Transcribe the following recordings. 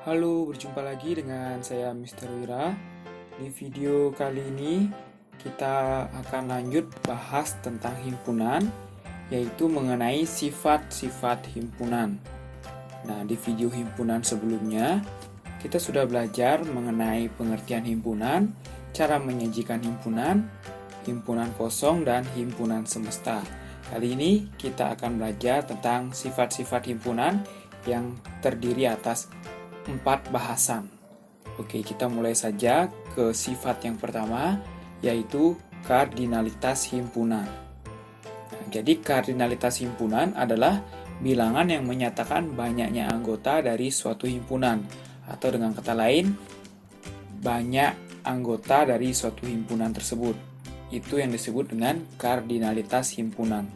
Halo, berjumpa lagi dengan saya Mr. Wira. Di video kali ini kita akan lanjut bahas tentang himpunan, yaitu mengenai sifat-sifat himpunan. Nah, di video himpunan sebelumnya kita sudah belajar mengenai pengertian himpunan, cara menyajikan himpunan, himpunan kosong, dan himpunan semesta. Kali ini kita akan belajar tentang sifat-sifat himpunan yang terdiri atas 4 bahasan. Oke, kita mulai saja ke sifat yang pertama, yaitu kardinalitas himpunan. Nah, jadi kardinalitas himpunan adalah bilangan yang menyatakan banyaknya anggota dari suatu himpunan, atau dengan kata lain, banyak anggota dari suatu himpunan tersebut. Itu yang disebut dengan kardinalitas himpunan.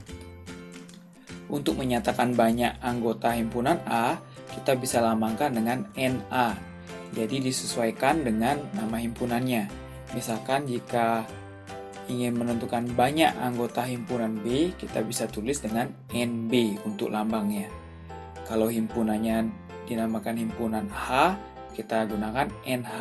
Untuk menyatakan banyak anggota himpunan A, kita bisa lambangkan dengan NA. Jadi disesuaikan dengan nama himpunannya. Misalkan jika ingin menentukan banyak anggota himpunan B, kita bisa tulis dengan NB untuk lambangnya. Kalau himpunannya dinamakan himpunan H, kita gunakan NH.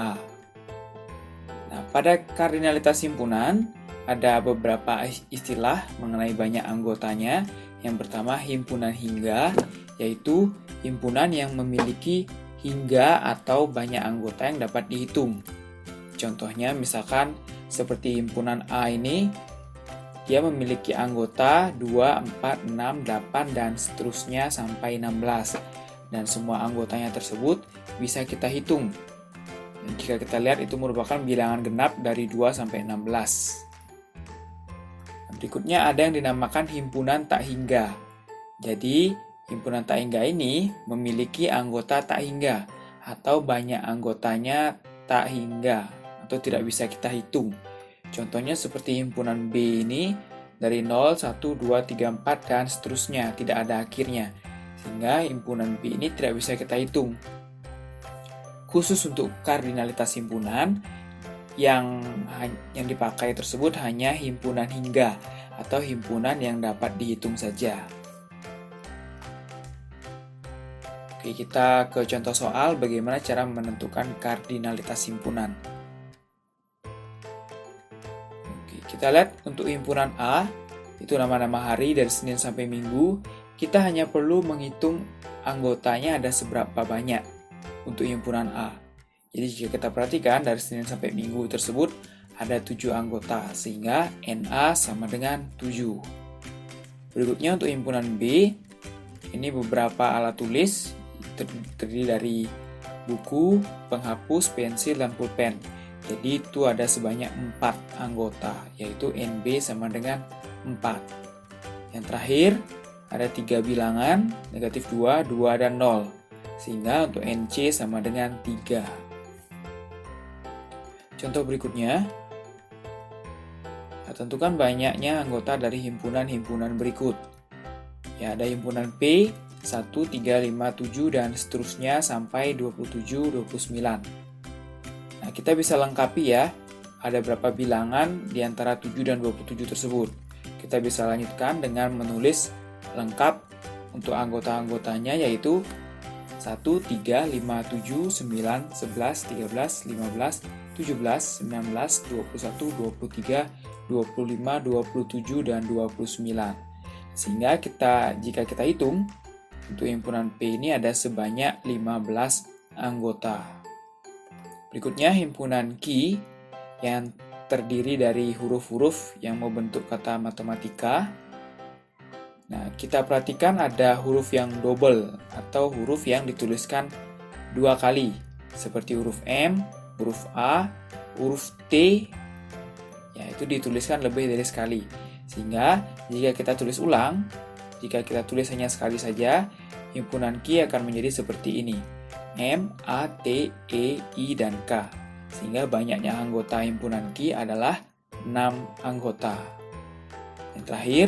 Nah, pada kardinalitas himpunan ada beberapa istilah mengenai banyak anggotanya. Yang pertama, himpunan hingga, yaitu himpunan yang memiliki hingga atau banyak anggota yang dapat dihitung. Contohnya misalkan seperti himpunan A ini, dia memiliki anggota 2, 4, 6, 8, dan seterusnya sampai 16. Dan semua anggotanya tersebut bisa kita hitung. Dan jika kita lihat itu merupakan bilangan genap dari 2 sampai 16. Berikutnya ada yang dinamakan himpunan tak hingga. Jadi, himpunan tak hingga ini memiliki anggota tak hingga atau banyak anggotanya tak hingga atau tidak bisa kita hitung. Contohnya seperti himpunan B ini dari 0, 1, 2, 3, 4 dan seterusnya, tidak ada akhirnya. Sehingga himpunan B ini tidak bisa kita hitung. Khusus untuk kardinalitas himpunan, yang dipakai tersebut hanya himpunan hingga atau himpunan yang dapat dihitung saja. Oke, kita ke contoh soal bagaimana cara menentukan kardinalitas himpunan. Oke, kita lihat untuk himpunan A, itu nama-nama hari dari Senin sampai Minggu, kita hanya perlu menghitung anggotanya ada seberapa banyak untuk himpunan A. Jadi jika kita perhatikan dari Senin sampai Minggu tersebut ada 7 anggota, sehingga NA sama dengan 7. Berikutnya untuk himpunan B, ini beberapa alat tulis terdiri dari buku, penghapus, pensil, dan pulpen. Jadi itu ada sebanyak 4 anggota, yaitu NB sama dengan 4. Yang terakhir ada 3 bilangan, negatif 2, 2, dan 0. Sehingga untuk NC sama dengan 3. Contoh berikutnya, tentukan banyaknya anggota dari himpunan-himpunan berikut. Ya, ada himpunan P, 1, 3, 5, 7, dan seterusnya sampai 27, 29. Nah, kita bisa lengkapi ya, ada berapa bilangan di antara 7 dan 27 tersebut. Kita bisa lanjutkan dengan menulis lengkap untuk anggota-anggotanya, yaitu 1, 3, 5, 7, 9, 11, 13, 15, 17, 19, 21, 23, 25, 27, dan 29. Sehingga jika kita hitung, untuk himpunan P ini ada sebanyak 15 anggota. Berikutnya himpunan Q yang terdiri dari huruf-huruf yang membentuk kata matematika. Nah, kita perhatikan ada huruf yang double atau huruf yang dituliskan 2 kali, seperti huruf M, huruf A, huruf T, ya itu dituliskan lebih dari sekali. Sehingga jika kita tulis ulang, jika kita tulis hanya sekali saja, himpunan Q akan menjadi seperti ini. M, A, T, E, I, dan K. Sehingga banyaknya anggota himpunan Q adalah 6 anggota. Yang terakhir,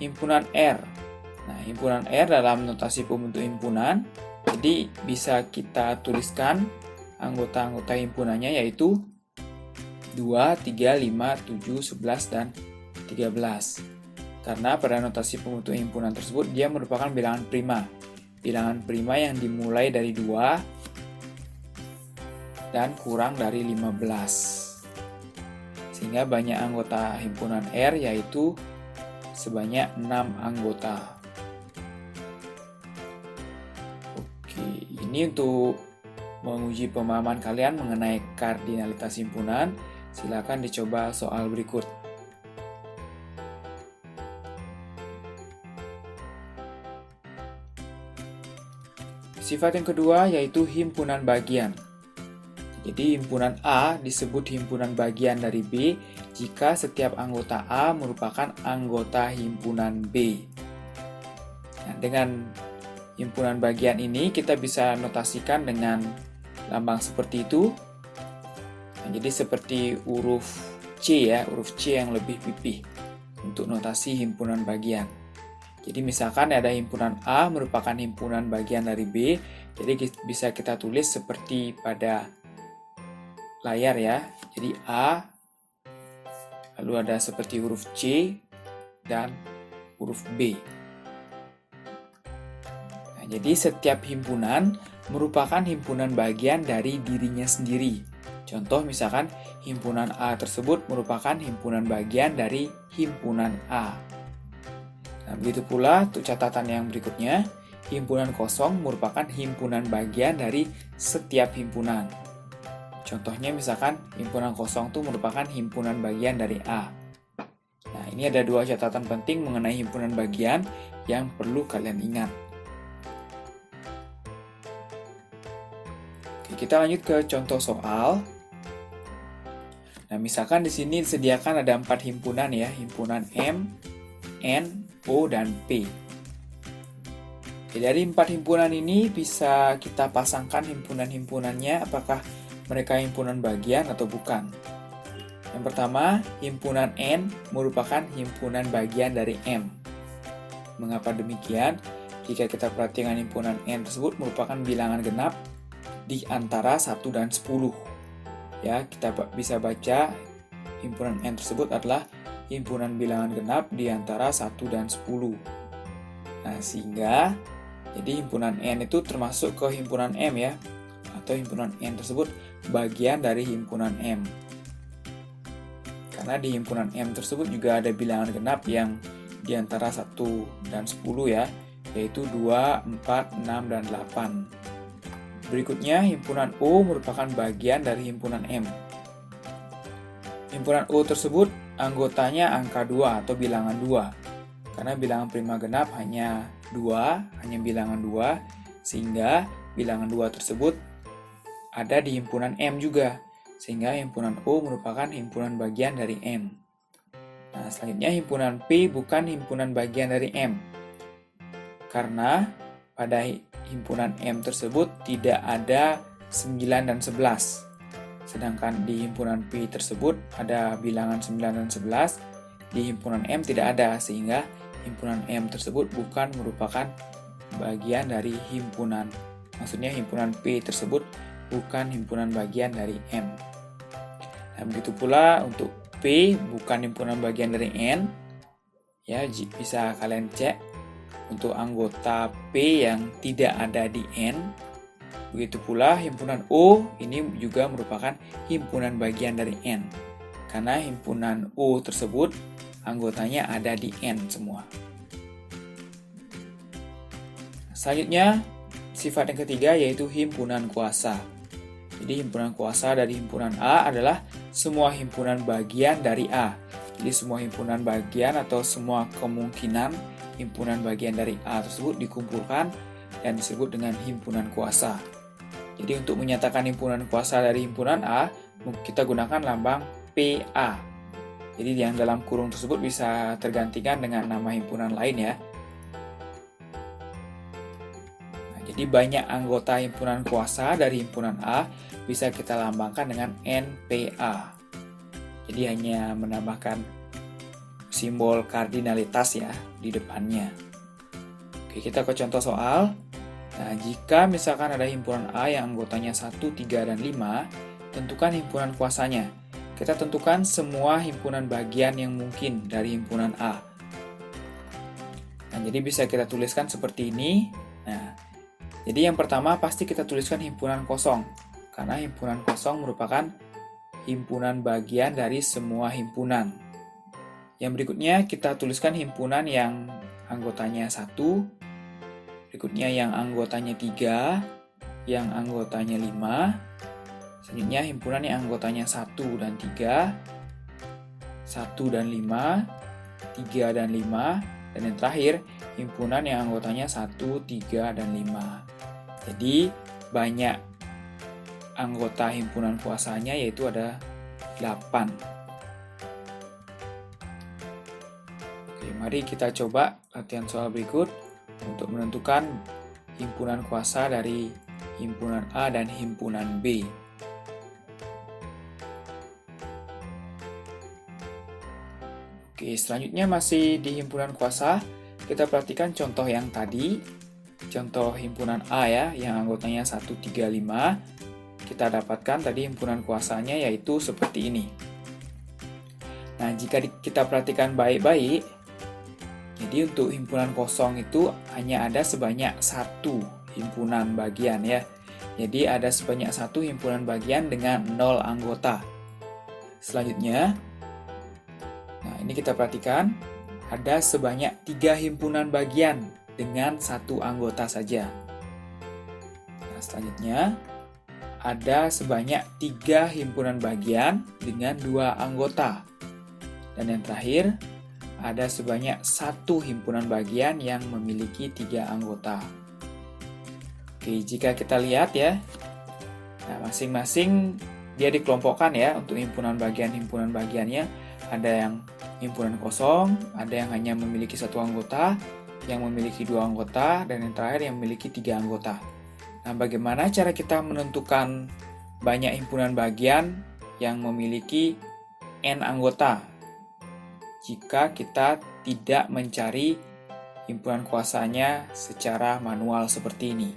himpunan R. Nah, himpunan R dalam notasi pembentuk himpunan, jadi bisa kita tuliskan anggota-anggota himpunannya yaitu 2, 3, 5, 7, 11, dan 13. Karena pada notasi pembentuk himpunan tersebut dia merupakan bilangan prima. Bilangan prima yang dimulai dari 2 dan kurang dari 15. Sehingga banyak anggota himpunan R yaitu sebanyak 6 anggota. Oke, ini untuk menguji pemahaman kalian mengenai kardinalitas himpunan. Silakan dicoba soal berikut. Sifat yang kedua yaitu himpunan bagian. Jadi himpunan A disebut himpunan bagian dari B jika setiap anggota A merupakan anggota himpunan B. Nah, dengan himpunan bagian ini kita bisa notasikan dengan lambang seperti itu. Nah, jadi seperti huruf C ya, huruf C yang lebih pipih untuk notasi himpunan bagian. Jadi misalkan ada himpunan A merupakan himpunan bagian dari B, jadi bisa kita tulis seperti pada layar ya. Jadi A, lalu ada seperti huruf C dan huruf B. Nah, jadi setiap himpunan merupakan himpunan bagian dari dirinya sendiri. Contoh misalkan himpunan A tersebut merupakan himpunan bagian dari himpunan A. Nah, begitu pula untuk catatan yang berikutnya, himpunan kosong merupakan himpunan bagian dari setiap himpunan. Contohnya misalkan himpunan kosong itu merupakan himpunan bagian dari A. Nah, ini ada dua catatan penting mengenai himpunan bagian yang perlu kalian ingat. Oke, kita lanjut ke contoh soal. Nah, misalkan di sini disediakan ada 4 himpunan ya, himpunan M, N, O, dan P. Dari 4 himpunan ini bisa kita pasangkan himpunan-himpunannya apakah mereka himpunan bagian atau bukan. Yang pertama, himpunan N merupakan himpunan bagian dari M. Mengapa demikian? Jika kita perhatikan himpunan N tersebut merupakan bilangan genap di antara 1 dan 10. Ya, kita bisa baca himpunan N tersebut adalah himpunan bilangan genap di antara 1 dan 10. Nah, sehingga jadi himpunan N itu termasuk ke himpunan M ya, atau himpunan N tersebut bagian dari himpunan M. Karena di himpunan M tersebut juga ada bilangan genap yang di antara 1 dan 10 ya, yaitu 2, 4, 6, dan 8. Berikutnya, himpunan O merupakan bagian dari himpunan M. Himpunan O tersebut anggotanya angka 2 atau bilangan 2. Karena bilangan prima genap hanya 2, hanya bilangan 2, sehingga bilangan 2 tersebut ada di himpunan M juga. Sehingga himpunan O merupakan himpunan bagian dari M. Nah, selanjutnya himpunan P bukan himpunan bagian dari M. Karena pada himpunan M tersebut tidak ada 9 dan 11. Sedangkan di himpunan P tersebut ada bilangan 9 dan 11, di himpunan M tidak ada, sehingga himpunan M tersebut bukan merupakan bagian dari himpunan. Maksudnya himpunan P tersebut bukan himpunan bagian dari M. Nah, begitu pula untuk P bukan himpunan bagian dari N. Ya, bisa kalian cek untuk anggota P yang tidak ada di N. Begitu pula himpunan O ini juga merupakan himpunan bagian dari N. Karena himpunan O tersebut anggotanya ada di N semua. Selanjutnya, sifat yang ketiga yaitu himpunan kuasa. Jadi himpunan kuasa dari himpunan A adalah semua himpunan bagian dari A. Jadi semua himpunan bagian atau semua kemungkinan himpunan bagian dari A tersebut dikumpulkan dan disebut dengan himpunan kuasa. Jadi untuk menyatakan himpunan kuasa dari himpunan A, kita gunakan lambang PA. Jadi yang dalam kurung tersebut bisa tergantikan dengan nama himpunan lain ya. Nah, jadi banyak anggota himpunan kuasa dari himpunan A bisa kita lambangkan dengan NPA. Jadi hanya menambahkan simbol kardinalitas ya di depannya. Oke, kita ke contoh soal. Nah, jika misalkan ada himpunan A yang anggotanya 1, 3, dan 5, tentukan himpunan kuasanya. Kita tentukan semua himpunan bagian yang mungkin dari himpunan A. Nah, jadi bisa kita tuliskan seperti ini. Nah, jadi yang pertama pasti kita tuliskan himpunan kosong. karena himpunan kosong merupakan himpunan bagian dari semua himpunan. Yang berikutnya kita tuliskan himpunan yang anggotanya 1, berikutnya yang anggotanya 3, yang anggotanya 5, selanjutnya himpunan yang anggotanya 1 dan 3, 1 dan 5, 3 dan 5, dan yang terakhir himpunan yang anggotanya 1, 3, dan 5. Jadi banyak anggota himpunan kuasanya, yaitu ada 8. Oke, mari kita coba latihan soal berikut untuk menentukan himpunan kuasa dari himpunan A dan himpunan B. Oke, selanjutnya masih di himpunan kuasa, kita perhatikan contoh yang tadi. Contoh himpunan A ya, yang anggotanya 1, 3, 5. Kita dapatkan tadi himpunan kuasanya yaitu seperti ini. Nah, jika kita perhatikan baik-baik, jadi untuk himpunan kosong itu hanya ada sebanyak 1 himpunan bagian ya. Jadi ada sebanyak 1 himpunan bagian dengan 0 anggota. Selanjutnya, nah ini kita perhatikan ada sebanyak 3 himpunan bagian dengan 1 anggota saja. Nah, selanjutnya ada sebanyak 3 himpunan bagian dengan 2 anggota. Dan yang terakhir, ada sebanyak 1 himpunan bagian yang memiliki 3 anggota. Oke, jika kita lihat ya, nah masing-masing dia dikelompokkan ya untuk himpunan bagiannya. Ada yang himpunan kosong, ada yang hanya memiliki 1 anggota, yang memiliki 2 anggota, dan yang terakhir yang memiliki 3 anggota. Nah, bagaimana cara kita menentukan banyak himpunan bagian yang memiliki N anggota jika kita tidak mencari himpunan kuasanya secara manual seperti ini?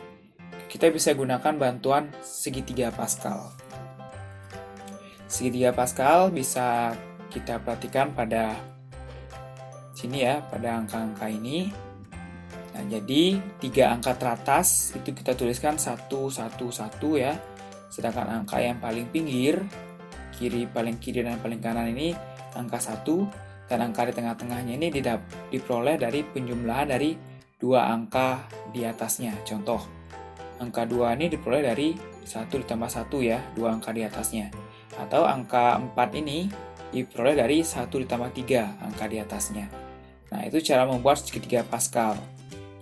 Kita bisa gunakan bantuan segitiga Pascal. Segitiga Pascal bisa kita perhatikan pada sini ya, pada angka-angka ini. Nah, jadi 3 angka teratas itu kita tuliskan 1, 1, 1 ya. Sedangkan angka yang paling pinggir, paling kiri dan paling kanan ini angka 1, dan angka di tengah-tengahnya ini diperoleh dari penjumlahan dari 2 angka di atasnya. Contoh, angka 2 ini diperoleh dari 1 ditambah 1 ya, 2 angka di atasnya. Atau angka 4 ini diperoleh dari 1 ditambah 3 angka di atasnya. Nah, itu cara membuat segitiga Pascal.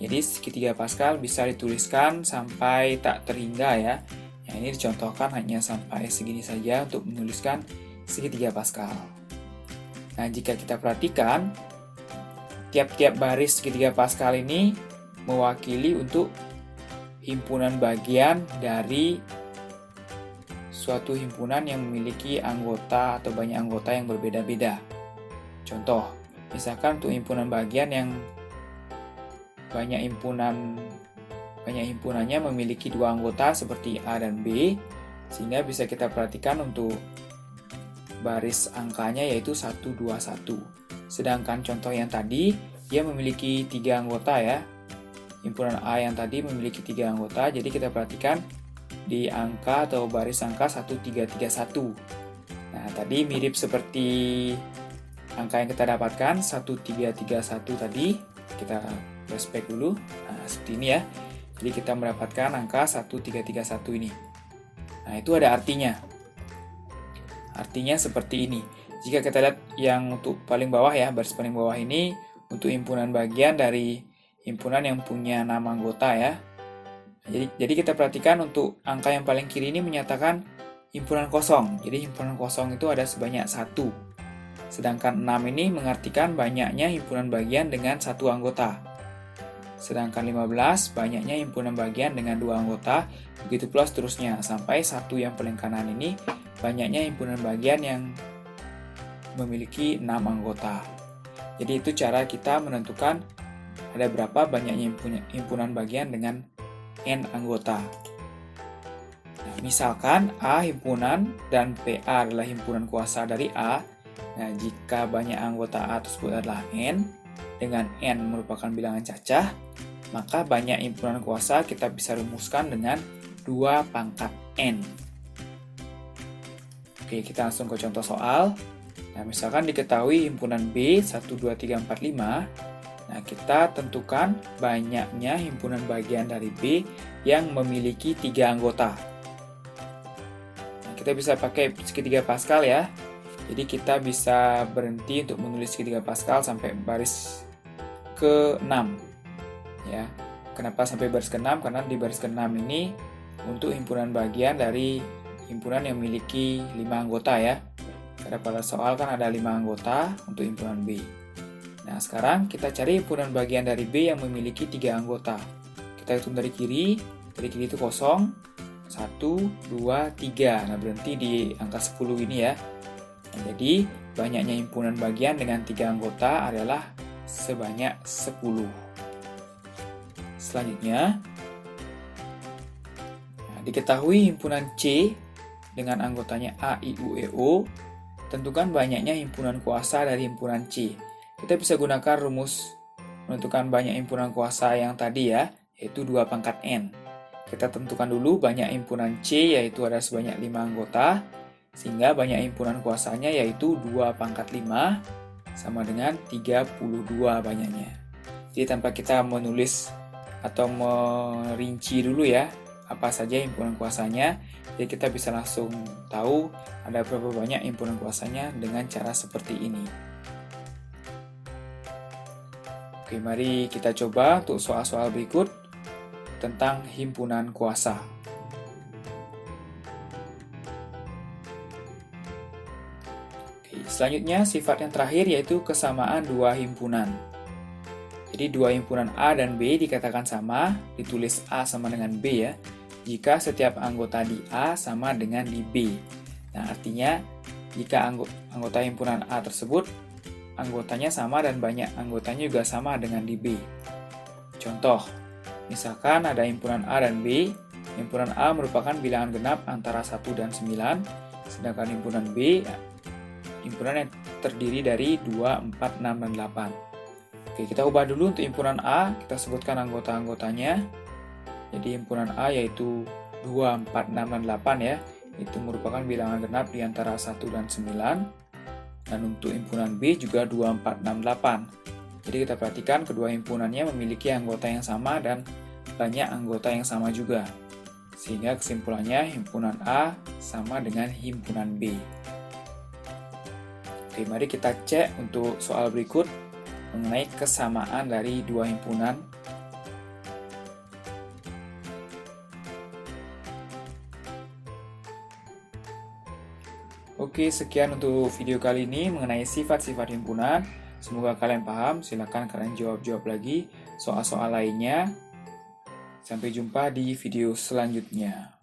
Jadi segitiga Pascal bisa dituliskan sampai tak terhingga ya. Yang ini dicontohkan hanya sampai segini saja untuk menuliskan segitiga Pascal. Nah, jika kita perhatikan, tiap-tiap baris segitiga Pascal ini mewakili untuk himpunan bagian dari suatu himpunan yang memiliki anggota atau banyak anggota yang berbeda-beda. Contoh, misalkan untuk himpunan bagian yang banyak himpunannya memiliki 2 anggota seperti A dan B, sehingga bisa kita perhatikan untuk baris angkanya yaitu 1, 2, 1. Sedangkan contoh yang tadi, dia memiliki 3 anggota ya. Himpunan A yang tadi memiliki 3 anggota, jadi kita perhatikan di angka atau baris angka 1, 3, 3, 1. Nah, tadi mirip seperti angka yang kita dapatkan 1, 3, 3, 1 tadi. Kita flashback dulu. Nah, seperti ini ya. Jadi kita mendapatkan angka 1, 3, 3, 1 ini. Nah, itu ada artinya. Artinya seperti ini. Jika kita lihat yang untuk paling bawah ya, baris paling bawah ini untuk himpunan bagian dari himpunan yang punya 6 anggota ya. Jadi kita perhatikan untuk angka yang paling kiri ini menyatakan himpunan kosong. Jadi himpunan kosong itu ada sebanyak 1. Sedangkan 6 ini mengartikan banyaknya himpunan bagian dengan 1 anggota. Sedangkan 15 banyaknya himpunan bagian dengan 2 anggota. Begitu pula seterusnya sampai 1 yang paling kanan ini banyaknya himpunan bagian yang memiliki 6 anggota. Jadi itu cara kita menentukan ada berapa banyaknya himpunan bagian dengan N anggota. Nah, misalkan A himpunan dan PA adalah himpunan kuasa dari A. Nah, jika banyak anggota A tersebut adalah N, dengan N merupakan bilangan cacah, maka banyak himpunan kuasa kita bisa rumuskan dengan 2 pangkat N. Oke, kita langsung ke contoh soal. Nah, misalkan diketahui himpunan B 1, 2, 3, 4, 5. Nah, kita tentukan banyaknya himpunan bagian dari B yang memiliki 3 anggota. Nah, kita bisa pakai segitiga Pascal ya. Jadi kita bisa berhenti untuk menulis segitiga Pascal sampai baris ke-6. Ya. Kenapa sampai baris ke-6? Karena di baris ke-6 ini untuk himpunan bagian dari himpunan yang memiliki 5 anggota ya. Karena pada soal kan ada 5 anggota untuk himpunan B. Nah, sekarang kita cari himpunan bagian dari B yang memiliki 3 anggota. Kita hitung dari kiri itu kosong, 1, 2, 3. Nah, berhenti di angka 10 ini ya. Nah, jadi, banyaknya himpunan bagian dengan 3 anggota adalah sebanyak 10. Selanjutnya, diketahui himpunan C dengan anggotanya A, I, U, E, O. Tentukan banyaknya himpunan kuasa dari himpunan C. Kita bisa gunakan rumus menentukan banyak himpunan kuasa yang tadi ya, yaitu 2 pangkat N. Kita tentukan dulu banyak himpunan C, yaitu ada sebanyak 5 anggota, sehingga banyak himpunan kuasanya yaitu 2 pangkat 5 sama dengan 32 banyaknya. Jadi tanpa kita menulis atau merinci dulu ya, apa saja himpunan kuasanya, jadi kita bisa langsung tahu ada berapa banyak himpunan kuasanya dengan cara seperti ini. Oke, mari kita coba untuk soal-soal berikut tentang himpunan kuasa. Oke, selanjutnya sifat yang terakhir yaitu kesamaan dua himpunan. Jadi dua himpunan A dan B dikatakan sama, ditulis A sama dengan B ya, jika setiap anggota di A sama dengan di B. Nah, artinya jika anggota himpunan A tersebut anggotanya sama dan banyak anggotanya juga sama dengan di B. Contoh, misalkan ada himpunan A dan B, himpunan A merupakan bilangan genap antara 1 dan 9, sedangkan himpunan B, himpunan yang terdiri dari 2, 4, 6, dan 8. Oke, kita ubah dulu untuk himpunan A, kita sebutkan anggota-anggotanya. Jadi himpunan A yaitu 2, 4, 6, dan 8 ya, itu merupakan bilangan genap di antara 1 dan 9. Dan untuk himpunan B juga 2, 4, 6, 8. Jadi kita perhatikan kedua himpunannya memiliki anggota yang sama dan banyak anggota yang sama juga. Sehingga kesimpulannya himpunan A sama dengan himpunan B. Oke, mari kita cek untuk soal berikut mengenai kesamaan dari dua himpunan. Oke, sekian untuk video kali ini mengenai sifat-sifat himpunan. Semoga kalian paham. Silakan kalian jawab-jawab lagi soal-soal lainnya. Sampai jumpa di video selanjutnya.